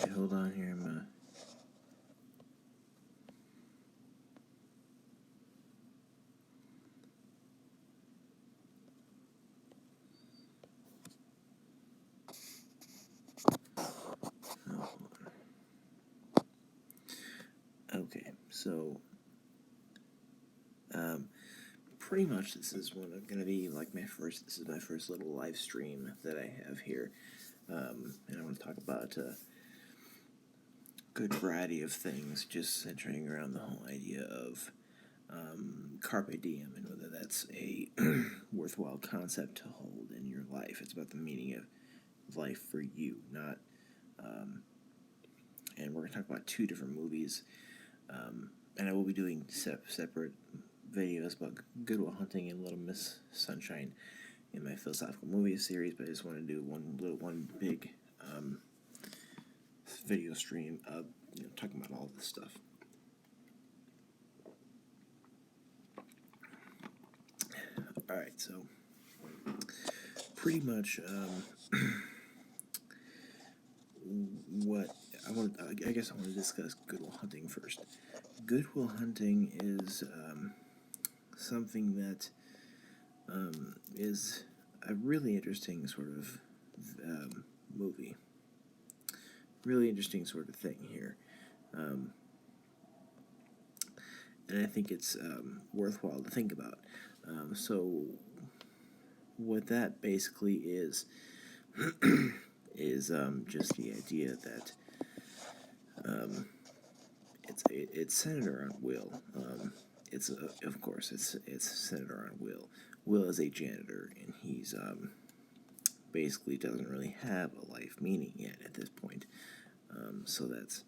Alright, hold on here. Okay, so pretty much this is gonna be like this is my first little live stream that I have here, and I want to talk about a good variety of things, just centering around the whole idea of Carpe Diem and whether that's a worthwhile concept to hold in your life. It's about the meaning of life for you, not. And we're gonna talk about two different movies, and I will be doing separate videos about Good Will Hunting and Little Miss Sunshine in my philosophical movie series. But I just want to do one big video stream of talking about all this stuff. All right, so pretty much what I guess I want to discuss Good Will Hunting first. Good Will Hunting is something that is a really interesting sort of movie. Really interesting sort of thing here. And I think it's worthwhile to think about. So what that basically is is just the idea that it's centered around Will. Of course it's centered around Will. Will is a janitor, and he's basically doesn't really have a life meaning yet at this point. So that's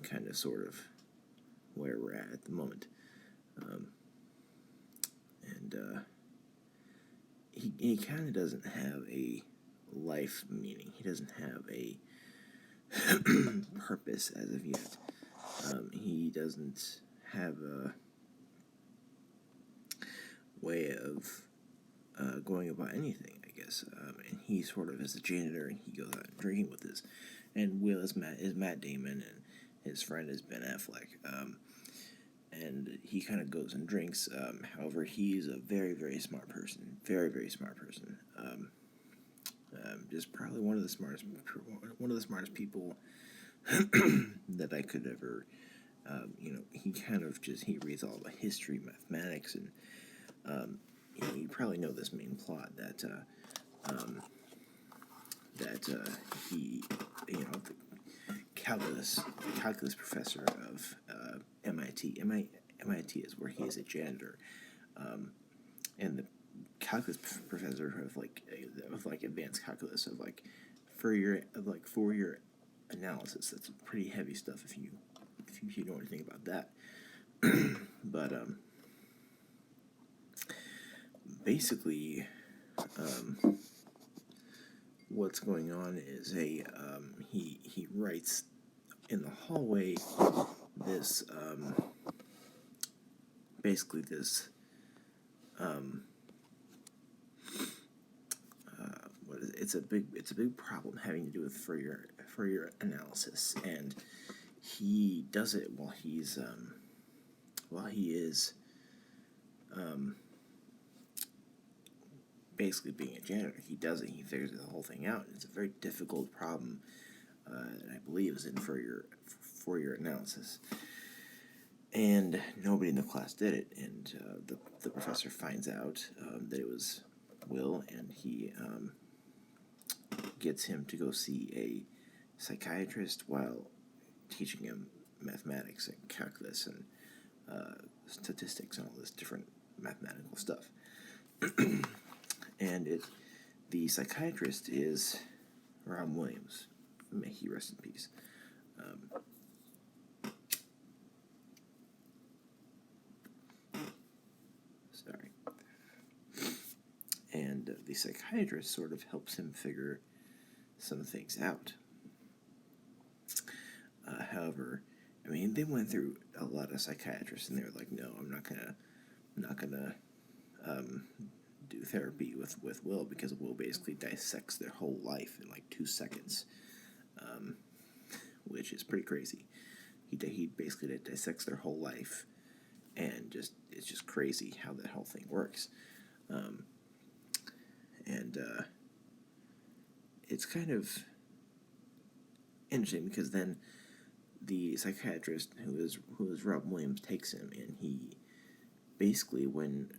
kind of sort of where we're at the moment. And he kind of doesn't have a life meaning. He doesn't have a purpose as of yet. He doesn't have a way of going about anything, I guess. And he sort of is a janitor, and he goes out drinking with his. And Will is Matt Damon, and his friend is Ben Affleck. And he kind of goes and drinks. However, he's a very, very smart person. Very, very smart person. Just probably one of the smartest people that I could ever. He kind of he reads all the history, mathematics, and you probably know this main plot that he, the calculus professor of MIT. MIT is where he is a janitor, and the calculus professor of advanced calculus of Fourier analysis. That's pretty heavy stuff if you know anything about that. But basically, what's going on is he writes in the hallway this basically this it's a big problem having to do with Fourier analysis, and he does it while he is basically being a janitor. He does it. He figures the whole thing out. It's a very difficult problem. I believe is in Fourier analysis, and nobody in the class did it. And the professor finds out that it was Will, and he gets him to go see a psychiatrist while teaching him mathematics and calculus and statistics and all this different mathematical stuff. And the psychiatrist is Robin Williams. May he rest in peace. Sorry. And the psychiatrist sort of helps him figure some things out. However, I mean, they went through a lot of psychiatrists, and they were like, "No, I'm not gonna do therapy with Will, because Will basically dissects their whole life in like 2 seconds." which is pretty crazy. He basically dissects their whole life, and it's just crazy how that whole thing works. And it's kind of interesting because then the psychiatrist who is Robin Williams takes him, and he basically, when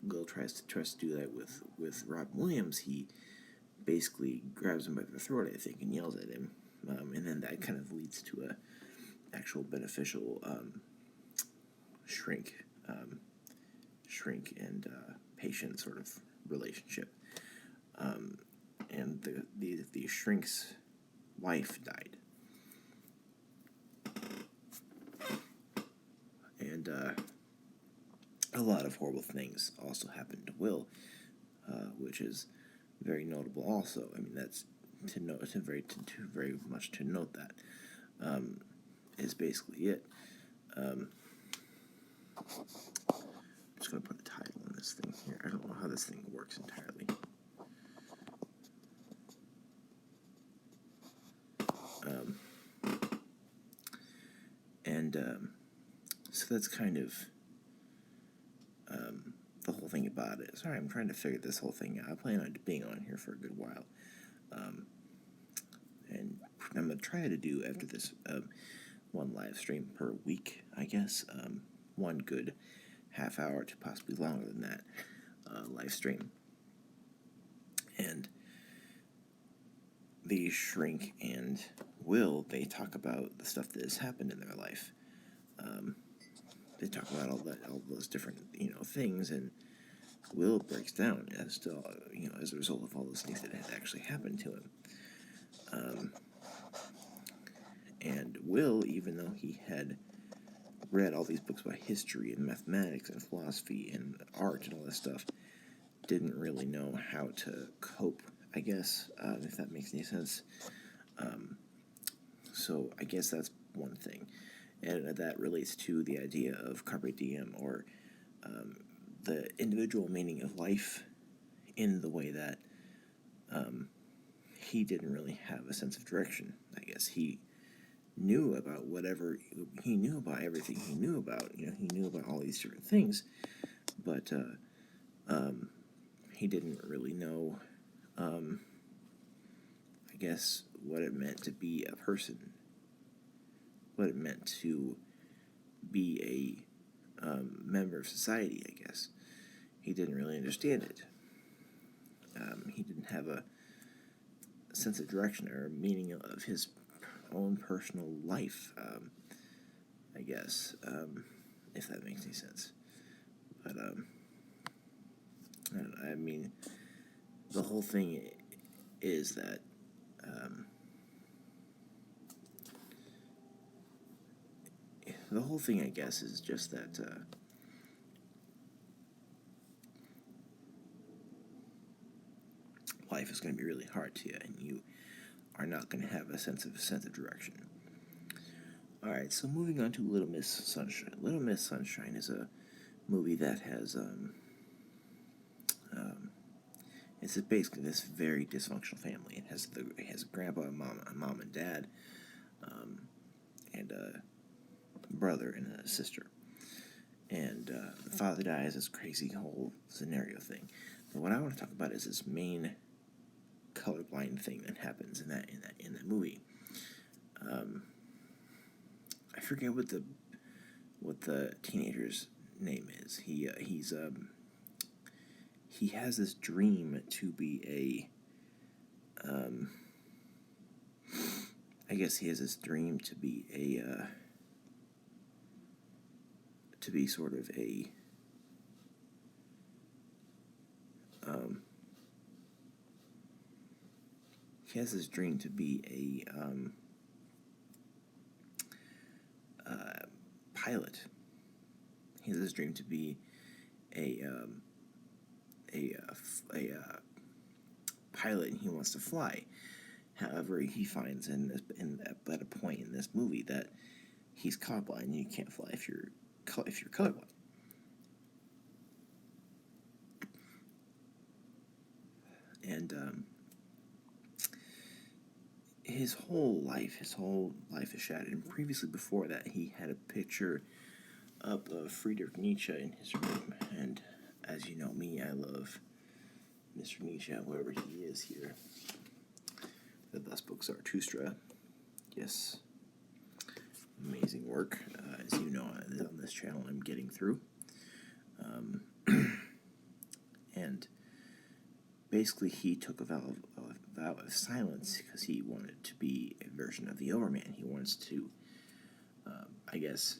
Will tries to do that with Robin Williams, he basically grabs him by the throat, I think, and yells at him, and then that kind of leads to a actual beneficial shrink and patient sort of relationship. And the shrink's wife died, and a lot of horrible things also happened to Will, which is very notable. Also, I mean, that's very much to note that is basically it. I'm just going to put a title on this thing here. I don't know how this thing works entirely. So that's kind of the whole thing about it. Sorry, I'm trying to figure this whole thing out. I plan on being on here for a good while. And I'm going to try to do, after this, one live stream per week, I guess. One good half hour to possibly longer than that live stream. And the Shrink and Will, they talk about the stuff that has happened in their life. They talk about all those different, things, and Will breaks down as to, as a result of all those things that had actually happened to him. And Will, even though he had read all these books about history and mathematics and philosophy and art and all this stuff, didn't really know how to cope, I guess, if that makes any sense. So I guess that's one thing. And that relates to the idea of CarpeDiem, or the individual meaning of life, in the way that he didn't really have a sense of direction. I guess he knew about everything he knew about. He knew about all these different things, but he didn't really know, I guess, what it meant to be a person, what it meant to be a member of society, I guess. He didn't really understand it. He didn't have a sense of direction or meaning of his own personal life, I guess, if that makes any sense. But, I mean, the whole thing is that the whole thing, I guess, is just that life is going to be really hard to you, and you are not going to have a sense of direction. All right, so moving on to Little Miss Sunshine. Little Miss Sunshine is a movie that has it's basically this very dysfunctional family. It has a grandpa, a mom and dad, and a brother and a sister. And the father dies, this crazy whole scenario thing. But what I want to talk about is this main colorblind thing that happens in that movie. I forget what the teenager's name is. He has this dream to be I guess he has this dream to be to be sort of a he has this dream to be a pilot. He has this dream to be a pilot, and he wants to fly. However, he finds at a point in this movie that he's colorblind, and you can't fly if you're colorblind. And his whole life is shattered. And previously, before that, he had a picture up of Friedrich Nietzsche in his room. And as you know me, I love Mr. Nietzsche, wherever he is here. The best books are Zarathustra. Yes, amazing work. As you know, on this channel, I'm getting through. And basically, he took a vow of silence because he wanted to be a version of the Overman. He wants to, I guess,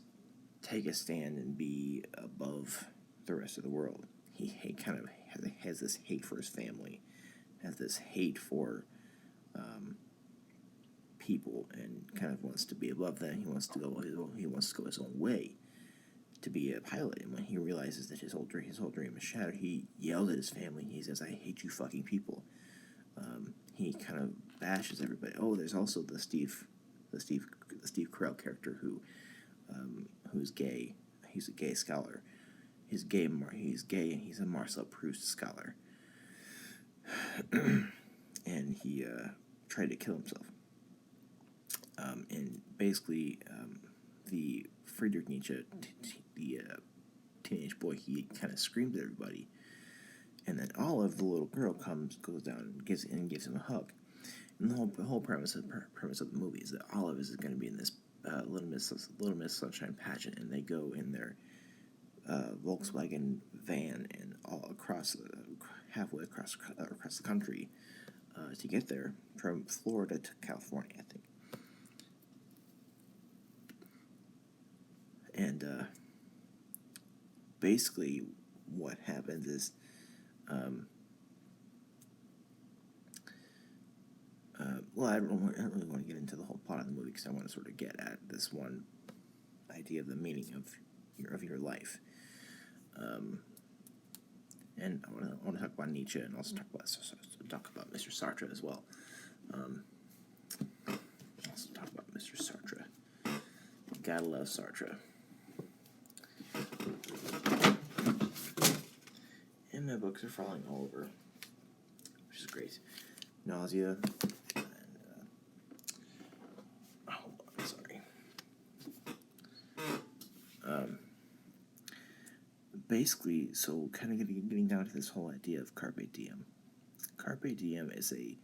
take a stand and be above the rest of the world. He kind of has this hate for his family, has this hate for people, and kind of wants to be above that. He wants to go his own way to be a pilot. And when he realizes that his whole dream is shattered, he yells at his family. He says, "I hate you fucking people." He kind of bashes everybody. Oh, there's also the Steve Carell character who's gay. He's a gay scholar. He's gay, and he's a Marcel Proust scholar. And he tried to kill himself. And basically, the Friedrich Nietzsche, the teenage boy, he kind of screamed at everybody. And then Olive, the little girl, goes down and gives him a hug. And the whole premise of the movie is that Olive is going to be in this Little Miss Sunshine pageant, and they go in their Volkswagen van and halfway across the country to get there, from Florida to California, I think. And basically, what happens is, well, I don't really want to get into the whole plot of the movie because I want to sort of get at this one idea of the meaning of your life. And I want to talk about Nietzsche and also talk about Mr. Sartre as well. Also talk about Mr. Sartre. Gotta love Sartre. And my books are falling all over, which is great. Nausea. Hold on, sorry. Basically, so kind of getting down to this whole idea of Carpe Diem. Carpe Diem is a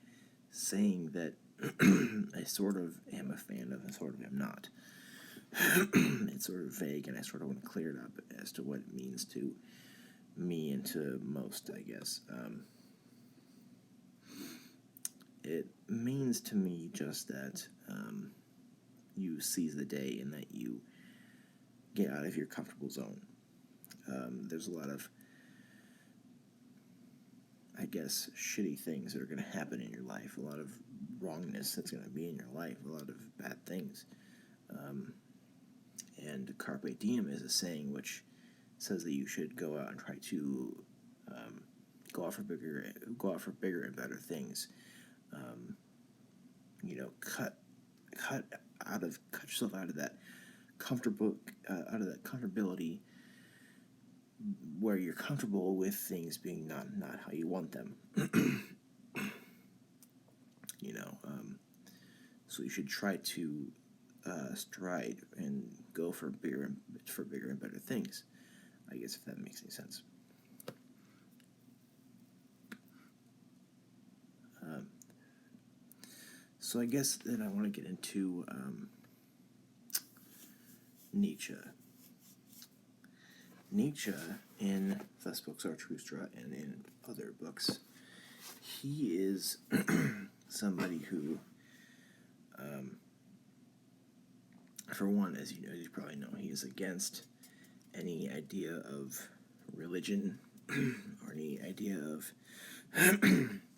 saying that I sort of am a fan of and sort of am not. It's sort of vague, and I sort of want to clear it up as to what it means to me and to most, I guess. It means to me just that you seize the day and that you get out of your comfortable zone. There's a lot of, I guess, shitty things that are going to happen in your life, a lot of wrongness that's going to be in your life, a lot of bad things. And Carpe Diem is a saying which says that you should go out and try to go out for bigger and better things. Cut yourself out of that comfortability where you're comfortable with things being not how you want them. So you should try to stride and go for bigger and better things. I guess, if that makes any sense. So I guess that I want to get into Nietzsche. Nietzsche, in this book Zarathustra and in other books, he is somebody who, for one, as you probably know, he is against any idea of religion or any idea of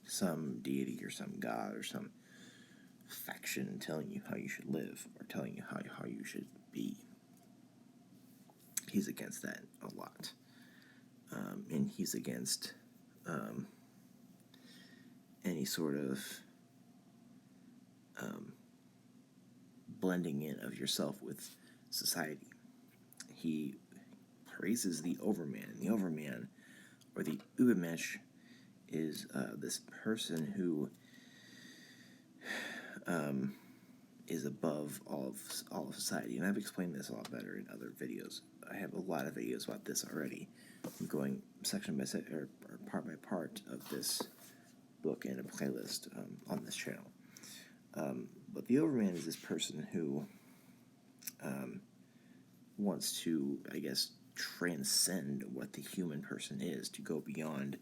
some deity or some god or some faction telling you how you should live or telling you how you should be. He's against that a lot. And he's against any sort of blending in of yourself with society. He praises the Overman. The Overman, or the Übermensch, is this person who is above all of society. And I've explained this a lot better in other videos. I have a lot of videos about this already. I'm going section by section or part by part of this book in a playlist on this channel. But the Overman is this person who wants to, I guess, transcend what the human person is, to go beyond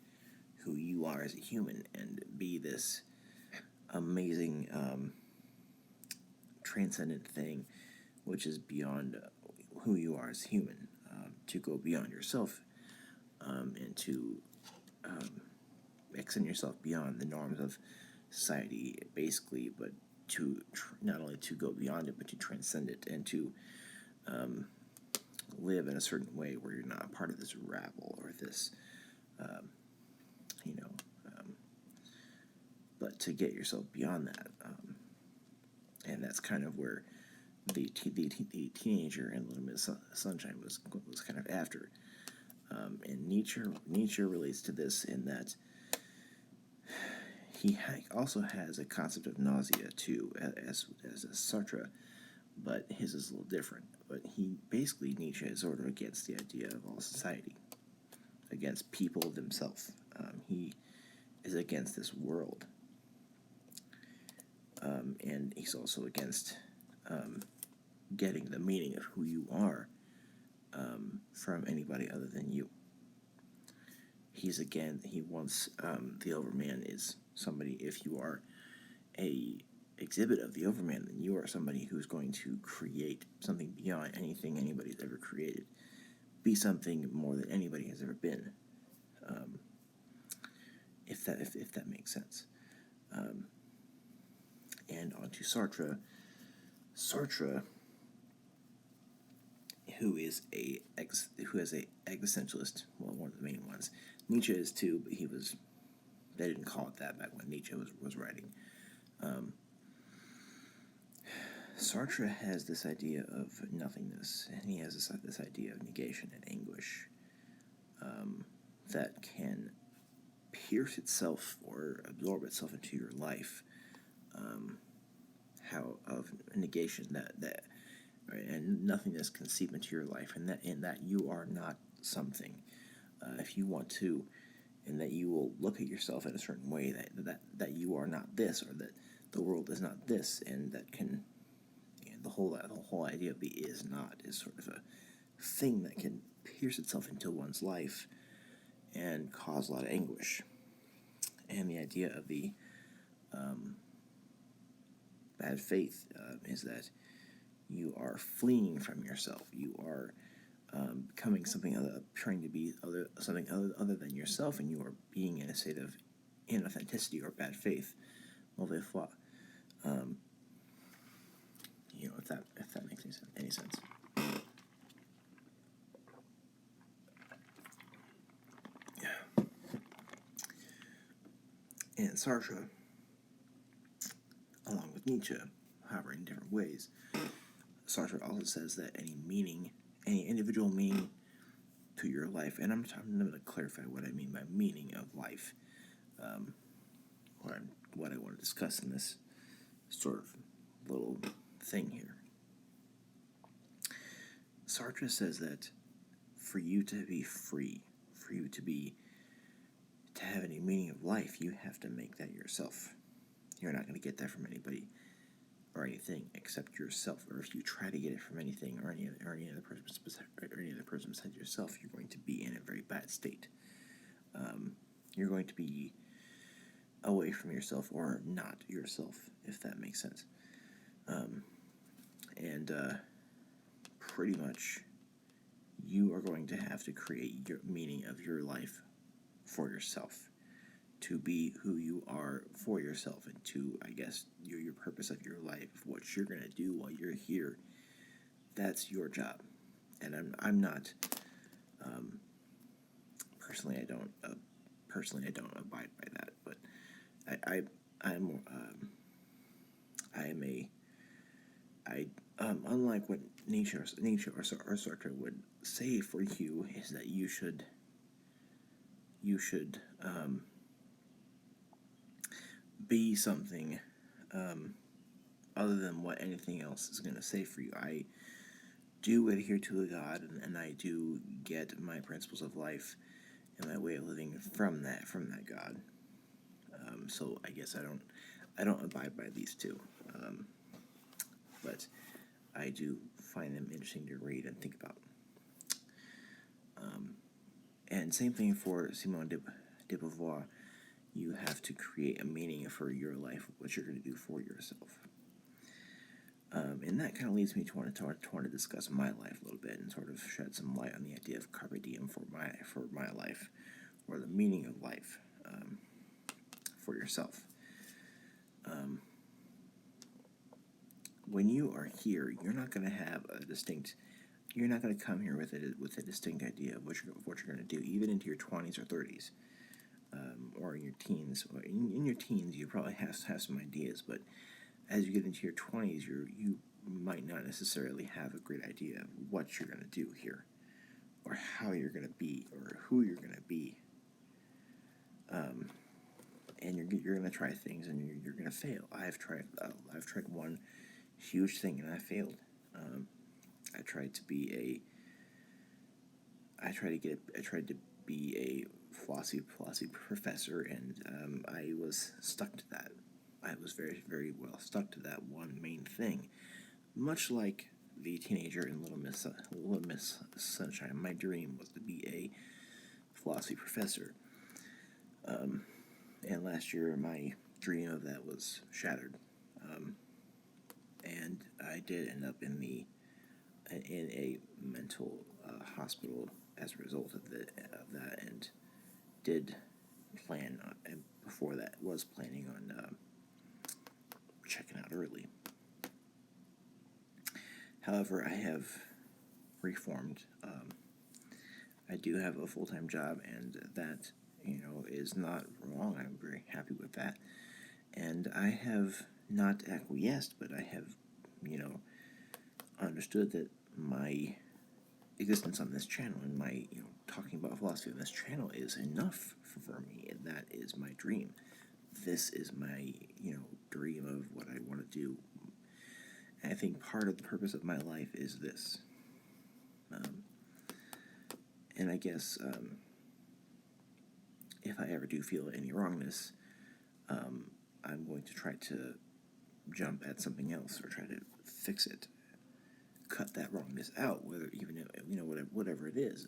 who you are as a human and be this amazing transcendent thing which is beyond who you are as a human, to go beyond yourself and to extend yourself beyond the norms of society, basically, but to not only to go beyond it, but to transcend it and to live in a certain way where you're not a part of this rabble or this, but to get yourself beyond that. And that's kind of where the teenager in Little Miss Sunshine was kind of after. And Nietzsche relates to this in that he also has a concept of nausea too, as Sartre, but his is a little different. But Nietzsche is sort of against the idea of all society, against people themselves. He is against this world. And he's also against getting the meaning of who you are from anybody other than you. He wants the Overman is somebody, if you are a exhibit of the Overman, then you are somebody who's going to create something beyond anything anybody's ever created. Be something more than anybody has ever been. If that makes sense. And on to Sartre. Sartre, who is a existentialist, well, one of the main ones. Nietzsche is too, but they didn't call it that back when Nietzsche was writing. Sartre has this idea of nothingness, and he has this idea of negation and anguish that can pierce itself or absorb itself into your life. How of negation that right, and nothingness can seep into your life, and that you are not something. If you want to, and that you will look at yourself in a certain way that you are not this, or that the world is not this, and that can, the whole idea of the is not is sort of a thing that can pierce itself into one's life and cause a lot of anguish. And the idea of the bad faith is that you are fleeing from yourself. You are becoming something other, trying to be something other than yourself, and you are being in a state of inauthenticity or bad faith, mauvaise foi. If that makes any sense. Yeah. And Sartre, along with Nietzsche, however, in different ways, Sartre also says that any individual meaning to your life, and I'm going to clarify what I mean by meaning of life, or what I want to discuss in this sort of little thing here. Sartre says that for you to be free, for you to have any meaning of life, you have to make that yourself. You're not going to get that from anybody or anything except yourself. Or if you try to get it from anything or any other person besides yourself, you're going to be in a very bad state. You're going to be away from yourself or not yourself, if that makes sense. Pretty much, you are going to have to create your meaning of your life for yourself, to be who you are for yourself, and to, I guess, your purpose of your life, what you're going to do while you're here. That's your job. And I'm not, personally, I don't abide by that, but unlike what Nietzsche or Sartre would say for you, is that you should be something other than what anything else is going to say for you. I do adhere to a God, and I do get my principles of life and my way of living from that God. So I guess I don't abide by these two, but I do find them interesting to read and think about. And same thing for Simone de Beauvoir. You have to create a meaning for your life, what you're going to do for yourself. And that kind of leads me to want to discuss my life a little bit and sort of shed some light on the idea of CarpeDiem for my life, or the meaning of life for yourself. When you are here, you're not going to have a distinct. You're not going to come here with a distinct idea of what you're going to do, even into your 20s or 30s, or in your teens. In your teens, you probably have some ideas, but as you get into your 20s, you might not necessarily have a great idea of what you're going to do here, or how you're going to be, or who you're going to be. And you're going to try things, and you're going to fail. I've tried one huge thing, and I failed. I tried to be a philosophy professor, and I was stuck to that. I was very, very well stuck to that one main thing. Much like the teenager in Little Miss Sunshine, my dream was to be a philosophy professor. And last year, my dream of that was shattered. And I did end up in a mental hospital as a result of that, and did plan and before that was planning on checking out early. However, I have reformed. I do have a full-time job, and that is not wrong. I'm very happy with that, and I have not acquiesced, but I have understood that my existence on this channel and my talking about philosophy on this channel is enough for me, and that is my dream. This is my dream of what I want to do. And I think part of the purpose of my life is this. And I guess if I ever do feel any wrongness, I'm going to try to jump at something else or try to fix it, cut that wrongness out, whatever it is.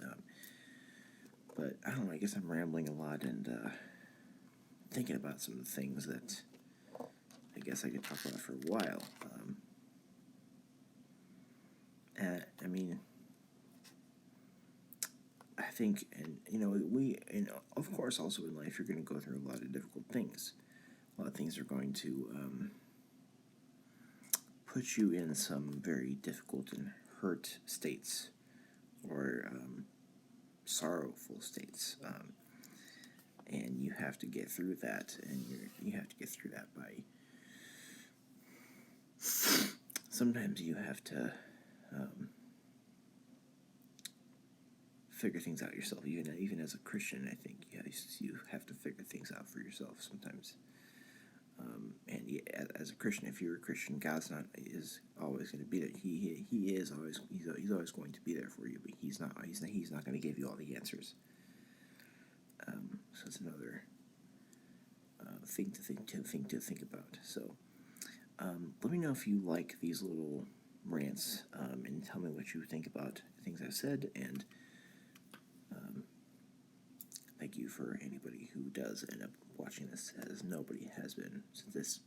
But I don't know. I guess I'm rambling a lot and thinking about some of the things that I guess I could talk about for a while. I think, and of course, also in life, you're going to go through a lot of difficult things. A lot of things are going to put you in some very difficult and hurt states, or sorrowful states, and you have to get through that, and you have to get through that by. Sometimes you have to figure things out yourself. Even as a Christian, I think you have to figure things out for yourself sometimes. And as a Christian, if you're a Christian, God's is always going to be there. He's always going to be there for you, but he's not going to give you all the answers. So it's another thing to think about. So let me know if you like these little rants, and tell me what you think about things I've said, and thank you for anybody who does end up watching this, as nobody has been since this